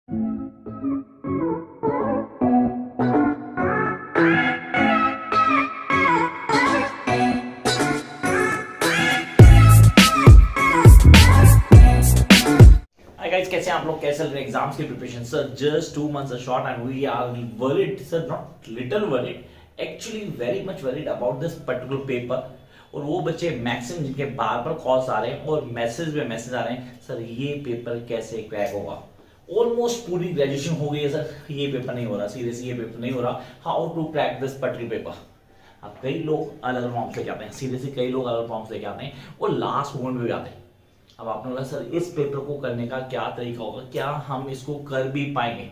Hi guys, कैसे हैं आप लोग? कैसे चल रहे एग्जाम्स की preparation? Sir just 2 months are short and we are worried, sir, not little worried, actually very much worried about this particular paper. और वो बच्चे मैक्सिमम जिनके बार बार कॉल्स आ रहे हैं और मैसेज पे मैसेज आ रहे हैं, सर ये पेपर कैसे क्रैक होगा? ऑलमोस्ट पूरी ग्रेजुएशन हो गई है सर, ये पेपर नहीं हो रहा, सीरियसली ये पेपर नहीं हो रहा, how to crack this particular paper? अब कई लोग अलग अलग फॉर्म्स लेके आते हैं, सीरियसली कई लोग अलग फॉर्म्स लेके आते हैं और लास्ट मोमेंट में भी आते हैं। अब आपने बोला सर इस पेपर को करने का क्या तरीका होगा, क्या हम इसको कर भी पाएंगे?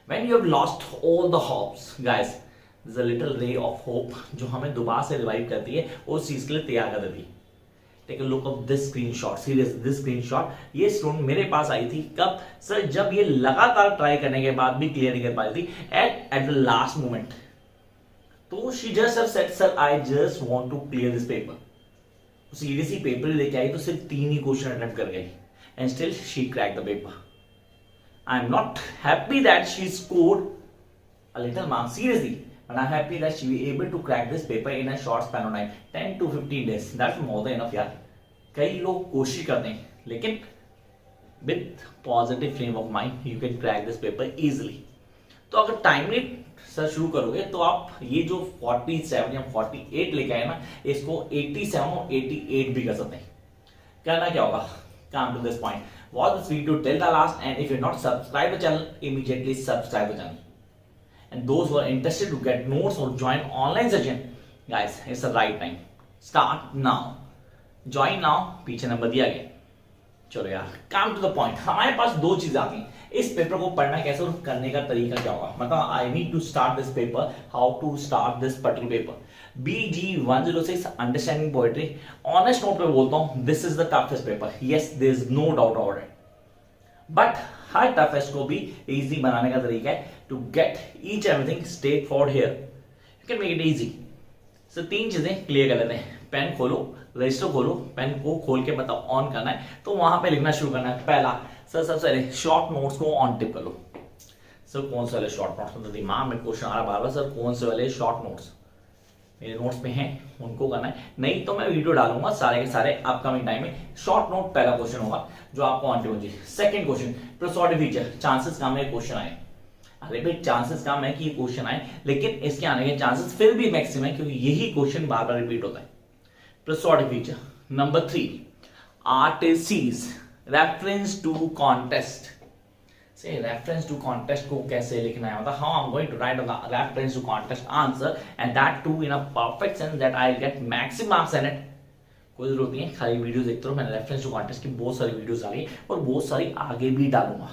When you have lost all the hopes, guys, there's a little ray of hope जो हमें दोबारा से रिवाइव करती है और उस चीज के लिए तैयार कर देती है। Take a look of this screenshot, serious this screenshot. ये स्टूडेंट मेरे पास आई थी कब सर? जब ये लगातार ट्राई करने के बाद भी क्लियर नहीं कर पाई थी एट द लास्ट मोमेंट। तो she just said sir I just want to clear this paper. Seriously paper लेके आई तो सिर्फ 3 ही क्वेश्चन अटेम्प्ट कर गई and still she crack the paper. I am not happy that she scored a little marks seriously, but I am happy that she able to crack this paper in a short span of time, 10 to 15 days, that's more than enough यार। कई लोग कोशिश करते हैं लेकिन with positive frame of mind you can crack this paper easily. तो अगर timely sir शुरू करोगे तो आप ये जो 47 या 48 लेके आए ना, इसको 87 और 88 भी कर सकते हैं। करना क्या होगा? Come to this point, watch this video till the last end if you not subscribe the channel, immediately subscribe the channel. And those who are interested to get notes और join online session, guys it's the right time. Start now, join now, पीछे number दिया गया। चलो यार कम to the point, हमारे पास 2 चीजें आती हैं, इस पेपर को पढ़ना कैसे और करने का तरीका क्या होगा। मतलब I need to start this paper, how to start this particular paper. BG106 understanding poetry, honest note पे बोलता हूं this is the toughest paper, yes there is no doubt about it, but हर टफेस्ट को भी easy बनाने का तरीका है to get each everything straightforward here, you can make it easy. So 3 चीजें क्लियर कर लेते हैं। पेन खोलो, रजिस्टर खोलो, पेन को खोल के मतलब ऑन करना है तो वहां पे लिखना शुरू करना है। पहला सर सबसे पहले शॉर्ट नोट्स को ऑन टिप कर लो। सर कौन से वाले शॉर्ट नोट्स? मतलब दिमाग में क्वेश्चन आ रहा बार बार, सर कौन से वाले शॉर्ट नोट्स मेरे नोट्स में हैं उनको करना है। नहीं तो मैं वीडियो डालूंगा सारे के सारे अपकमिंग टाइम में। शॉर्ट नोट पहला क्वेश्चन होगा जो आपको ऑन टिप होगी। सेकंड क्वेश्चन प्रोसोडिव फीचर, चांसेस कम है क्वेश्चन आए। अरे भाई चांसेस कम है कि ये क्वेश्चन आए, लेकिन इसके आने के चांसेस फिर भी मैक्सिमम है क्योंकि यही क्वेश्चन बार बार रिपीट होता है। Prosodic feature. नंबर 3 आर्टिस्टीज, रेफरेंस टू कॉन्टेस्ट। से रेफरेंस टू कॉन्टेस्ट को कैसे लिखना है, मतलब how I am going to write the reference to context answer and that too in a perfect sense that I get maximum marks in it. कोई जरूरत नहीं है खाली वीडियोस देखते रहो, मैंने रेफरेंस टू कॉन्टेस्ट की बहुत सारी वीडियोस डाली और बहुत सारी आगे भी डालूंगा।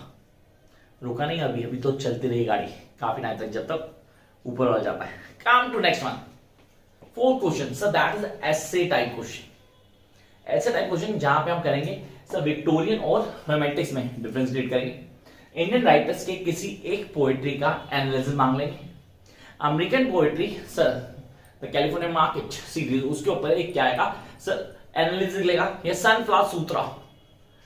रुका नहीं अभी, अभी तो चलती रही गाड़ी काफी टाइम तक, जब तक ऊपर वाला जाता है। Come to next one, 4th question sir that is essay type question. ऐसे टाइप क्वेश्चन जहां पे हम करेंगे सर विक्टोरियन और रोमांटिक्स में डिफरेंशिएट करेंगे। इंडियन राइटर्स के किसी एक पोएट्री का एनालिसिस मांग लेंगे। American poetry sir the California market series, उसके ऊपर एक क्या आएगा सर एनालिसिस लेगा, या सनफ्लावर सूत्रा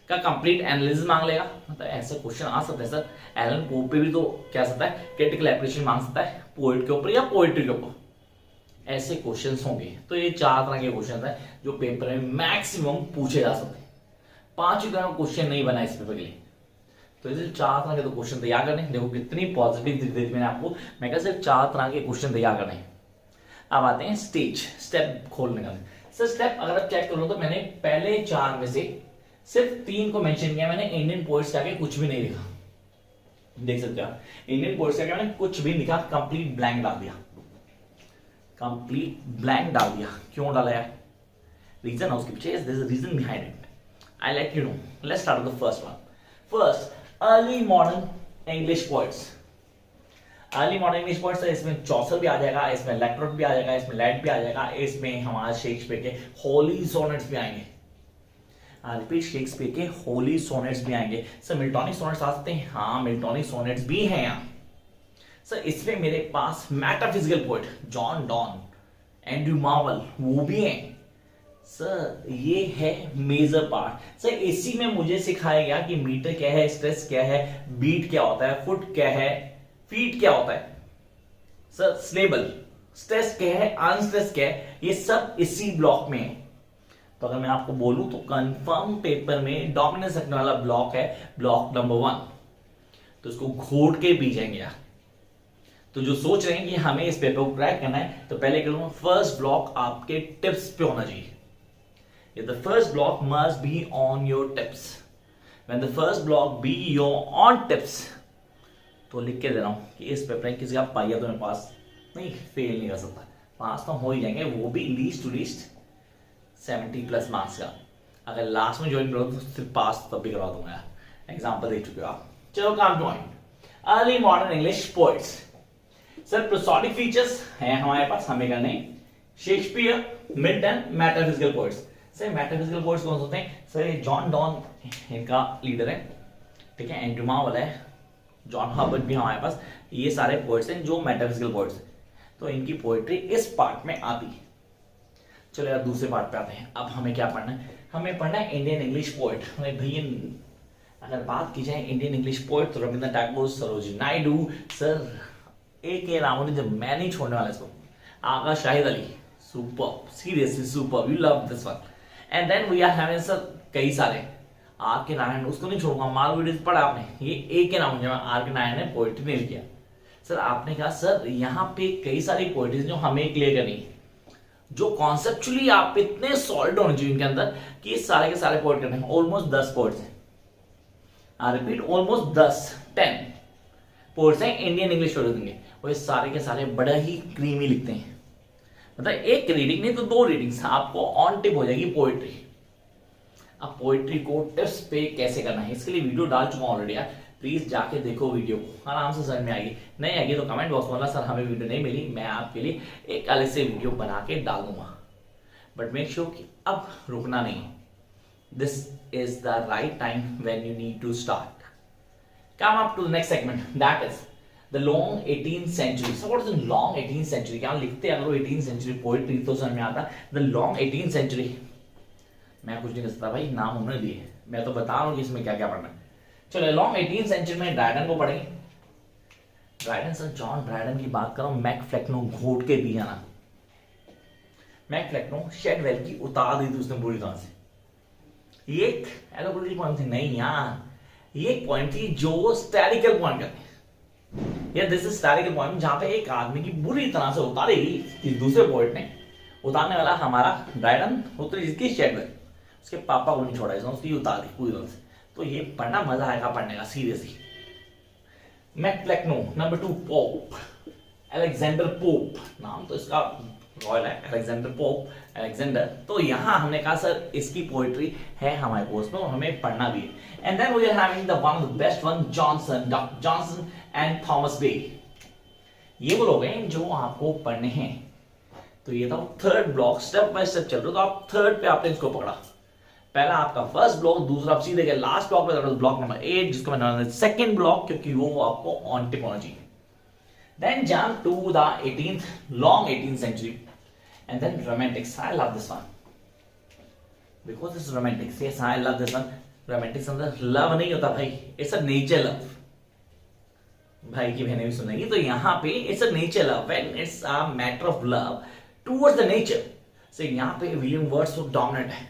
का कंप्लीट एनालिसिस मांग लेगा। मतलब ऐसे क्वेश्चन आ सकते हैं सर। एलन पोप पे भी तो क्या सकता है, क्रिटिकल एप्रिसिएशन मांग सकता है पोएट के ऊपर या पोएट्री के ऊपर। ऐसे क्वेश्चंस होंगे। तो ये 4 तरह के क्वेश्चन है जो पेपर में मैक्सिमम पूछे जा सकते हैं। 5 तरह का क्वेश्चन नहीं बना इस पेपर के लिए, तो इसे 4 तरह के तो क्वेश्चन तैयार करने। देखो कितनी पॉजिटिव मैंने आपको, मैं कहा सिर्फ 4 तरह के क्वेश्चन तैयार करने। अब आते हैं स्टेप खोलने का। सर स्टेप अगर आप चेक करो तो मैंने पहले 4 में से सिर्फ 3 को मेंशन किया। मैंने इंडियन पोएट्स के आगे कुछ भी नहीं लिखा, देख सकते हो इंडियन पोएट्स के आगे मैंने कुछ भी लिखा, कंप्लीट ब्लैंक डाल दिया। कंप्लीट ब्लैंक डाल दिया। क्यों डाला है? रीजन है उसके पीछे, there is a reason behind it, I let you know. Let's start with the first one. First early modern English poets. Early modern English poets है, इसमें चौसर भी आ जाएगा, इसमें लेक्ट्रोट भी आ जाएगा, इसमें लैड भी आ जाएगा, इसमें हमारा शेक्सपियर के होली सोनेट्स भी आएंगे। रिपीट शेक्सपियर के होली सोनेट्स भी आएंगे। सर मिल्टॉनिक सोनेट्स आ सकते हैं, हाँ मिल्टॉनिक सोनेट्स भी हैं यहाँ। सर इसमें मेरे पास metaphysical poet John Donne, Andrew Marvell वो भी हैं। सर ये है मेजर पार्ट। सर एसी में मुझे सिखाया गया कि मीटर क्या है, स्ट्रेस क्या है, बीट क्या होता है, फुट क्या है, फीट क्या होता है, सर स्लेबल स्ट्रेस क्या है, अनस्ट्रेस क्या है, ये सब इसी ब्लॉक में है। तो अगर मैं आपको बोलूं तो कंफर्म पेपर में डोमिनेंस रखने वाला ब्लॉक है ब्लॉक नंबर 1, तो इसको घोट के पी जाएंगे यार। तो जो सोच रहे हैं कि हमें इस पेपर को क्रैक करना है, तो पहले करूंगा फर्स्ट ब्लॉक आपके टिप्स पे होना चाहिए। The first block must be on your tips. When the first block be your on tips, तो लिख के दे रहा हूं कि इस पेपर में किसी का पाइया तो मैं पास नहीं, फेल नहीं कर सकता, पास तो हो ही जाएंगे, वो भी लीस्ट टू लीस्ट 70+ मार्क्स का। अगर लास्ट में ज्वाइन करो तो सिर्फ पास तब भी करवा दूंगा यार, एग्जाम्पल देख चुके हो आप। चलो काम join. Early modern English poets. Sir prosodic features हैं हमारे पास, हमें करने Shakespeare, Milton, metaphysical poets. Sir metaphysical poets कौन से होते हैं? सर ये जॉन डॉन इनका लीडर है, ठीक है, एंड्रूमा वाला है, जॉन हर्बर्ट भी हमारे पास, ये सारे पोइट्स हैं जो मेटाफिजिकल पोइट्स हैं। तो इनकी पोइट्री इस पार्ट में आती है। चलो यार दूसरे पार्ट पे आते हैं। अब हमें क्या पढ़ना है? हमें पढ़ना है इंडियन इंग्लिश पोइट। भैया अगर बात की जाए इंडियन इंग्लिश पोइट तो रविंद्र टैगोर, सरोजिनी नायडू, सर एक के नाम जब मैं नहीं छोड़ने वाला इसको, Agha Shahid Ali, super, seriously super, you love this one. And then we are having sir कई सारे, आर के नारायण, उसको नहीं छोड़ूंगा, मार वीडियोस पढ़ा आपने, ये एक के नाम आर के नारायण ने पोइट्री नहीं किया। सर आपने कहा सर यहाँ पे कई सारी पोइट्रीज जो हमें क्लियर करनी है, जो कॉन्सेप्चुअली आप इतने सॉलिड होने चाहिए इनके अंदर कि ये सारे के सारे पोइट करने हैं। ऑलमोस्ट 10 पोइट्स हैं, आई रिपीट ऑलमोस्ट 10 पोइट्स हैं इंडियन इंग्लिश पोइट्री देंगे, और ये सारे के सारे बड़ा ही क्रीमी लिखते हैं। मतलब एक रीडिंग नहीं तो 2 रीडिंग्स आपको ऑन टिप हो जाएगी पोइट्री। अब पोइट्री को टिप्स पे कैसे करना है इसके लिए वीडियो डाल चुका हूं ऑलरेडी यार, प्लीज जाके देखो वीडियो को, आराम से समझ में आएगी। नहीं आएगी तो कमेंट बॉक्स में बोलना सर हमें वीडियो नहीं मिली, मैं आपके लिए एक अलग से वीडियो बना के डाल दूंगा। बट मेक श्योर कि अब रुकना नहीं, this is the right time when you need to start. Come up to the next segment, that is the long 18th century. So what is the long 18th century? क्या लिखते हैं अगर वो 18th century poetry तो समझ में आता। The long 18th century, मैं कुछ नहीं कर सकता भाई, नाम उन्होंने दिए, मैं तो बता रहा हूँ कि इसमें क्या क्या पढ़ना है। चलो लॉन्ग 18th सेंचुरी में ड्राइडन को पढ़ेंगे। ड्राइडन सर जॉन ड्राइडन की बात करो, मैक फ्लेक्नो घोट के पिया ना, मैक फ्लेक्नो शेडवेल की उतार दी थी उसने बुरी तरह से। ये एक एलोग्रेटिक पॉइंट थी नहीं यार, ये एक पॉइंट थी जो स्टैटिकल पॉइंट करते हैं, या दिस इज स्टैटिकल पॉइंट जहां पे एक आदमी की बुरी तरह से उतारेगी किसी दूसरे पोइट ने। उतारने वाला हमारा ड्राइडन, उतरी जिसकी शेडवेल, उसके पापा को नहीं छोड़ा इसने, उसकी उतार दी पूरी तरह से। तो ये पढ़ना मजा आएगा पढ़ने का seriously. Mac Flecknoe. Number 2 Pope, Alexander Pope, नाम तो इसका रॉयल है, अलेक्जेंडर पोप, अलेक्जेंडर। तो यहां हमने कहा सर इसकी पोइट्री है हमारे कोर्स में और हमें पढ़ना भी है। And then we are having the one of the best one, Johnson, doctor Johnson and Thomas बे। ये वो लोग हैं जो आपको पढ़ने हैं। तो ये था third block, step by step चल रहा, तो आप थर्ड पे आपने इसको पकड़ा। पहला आपका फर्स्ट ब्लॉक, दूसरा आप सीधे गए लास्ट ब्लॉक पे, ब्लॉक नंबर 8 जिसको मैंने सेकंड ब्लॉक, क्योंकि वो आपको ऑन टिप होना चाहिए। Then jump to the 18th long 18th century and then romantics. I love this one because this romantics, yes I love this one. Romantics अंदर love नहीं होता भाई, इट्स अ नेचर लव। भाई की बहनें भी सुनेगी तो यहाँ पे it's a nature love, when it's a matter of love towards the nature. So यहाँ पे विलियम वर्ड्सवर्थ डोमिनेंट है,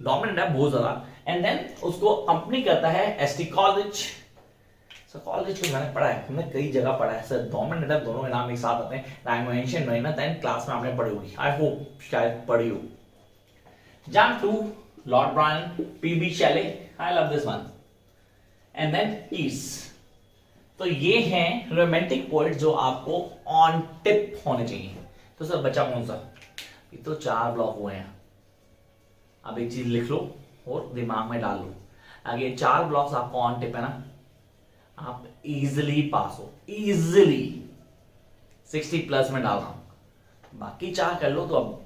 डोमिनेंट है बहुत ज्यादा। एंड देन उसको कंपनी करता है एसटी कॉलेज। सर कॉलेज में मैंने पढ़ा है, हमने कई जगह पढ़ा है सर, डोमिनेंट है, दोनों के नाम एक साथ आते हैं। डायमेंशन नहीं ना 10th क्लास में आपने पढ़ी होगी, आई होप शायद पढ़ी हो। Jump to Lord Byron, P B Shelley, I love this one. And then peace. तो ये हैं रोमांटिक पोएट जो आपको ऑन टिप होने चाहिए। तो सर बचा कौन सा? ये तो 4 ब्लॉक हुए हैं। अब एक चीज लिख लो और दिमाग में डाल लो, आगे 4 ब्लॉक्स आपको ऑन टिप है ना, आप इजिली पास हो, इजिली 60+ में डाल रहा हूं। बाकी 4 कर लो तो अब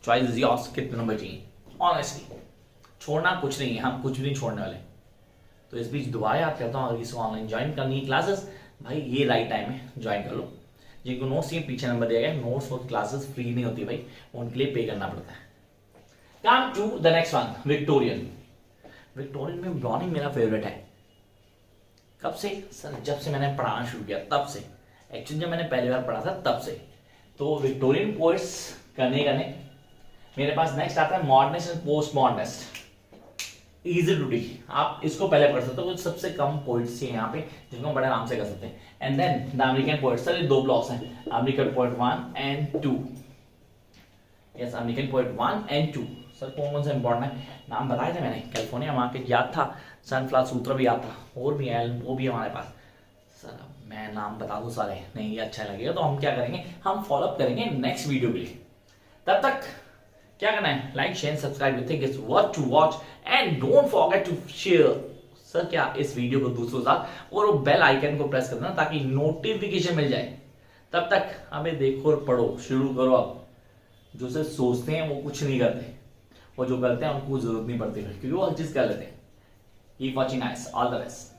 चॉइस इज योर्स, कितने नंबर चाहिए। ऑनेस्टली छोड़ना कुछ नहीं है, हम कुछ भी नहीं छोड़ने वाले। तो इस बीच दुआ याद करता हूँ, अगर किसी को ऑनलाइन ज्वाइन करनी है क्लासेस, भाई ये राइट टाइम है, ज्वाइन कर लो। जिनको नोट्स चाहिए पीछे नंबर दिया गया, नोट्स और क्लासेस फ्री नहीं होती भाई, उनके लिए पे करना पड़ता है। Come to the next one, Victorian. Victorian में ब्राउनिंग मेरा फेवरेट है। कब से सर? जब से मैंने पढ़ाना शुरू किया तब से, एक्चुअली जब मैंने पहली बार पढ़ा था तब से। तो विक्टोरियन पोएट्स करने मेरे पास नेक्स्ट आता है modernist and post modernist, easy to do. आप इसको पहले पढ़ सकते हो, कुछ सबसे कम पोइट्स हैं यहाँ पे जिनको बड़े आराम से कर सकते हैं। And then the American poets, sir ये दो ब्लॉक्स हैं, American poet 1 and 2। Yes, American poet 1 and 2। Sir कौन कौन से इंपॉर्टेंट है, नाम बताए थे मैंने, कैलिफोर्निया मार्केट याद था, सनफ्लावर सूत्र भी याद था, और भी है वो भी हमारे पास। सर मैं नाम बता दूं सारे, नहीं ये अच्छा लगेगा तो हम क्या करेंगे, हम फॉलोअप करेंगे नेक्स्ट वीडियो के लिए। तब तक क्या करना है, like share subscribe, you think it's what to watch and don't forget to share sir क्या इस वीडियो को दूसरों के साथ, और वो बेल आइकन को प्रेस कर देना ताकि नोटिफिकेशन मिल जाए। तब तक हमें देखो और पढ़ो शुरू करो। अब जो सिर्फ सोचते हैं वो कुछ नहीं करते, और जो करते हैं उनको जरूरत नहीं पड़ती क्योंकि वो हर चीज कर लेते हैं। Keep watching, all the best.